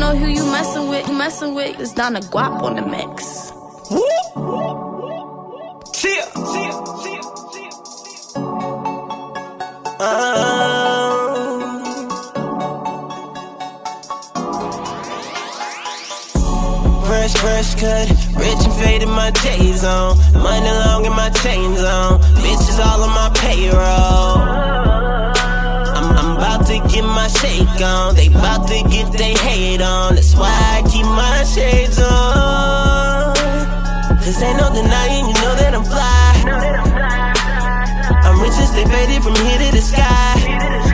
know who you messing with. It's Donna Guap on the mix. Chill. Fresh cut, rich and faded, my J's on. Money long and my chains on. Bitches all on my payroll. I'm about to get my shake on. They about to get they hate on. That's why I keep my shades on. Cause ain't no denying, you know that I'm fly. I'm rich and stay faded from here to the sky.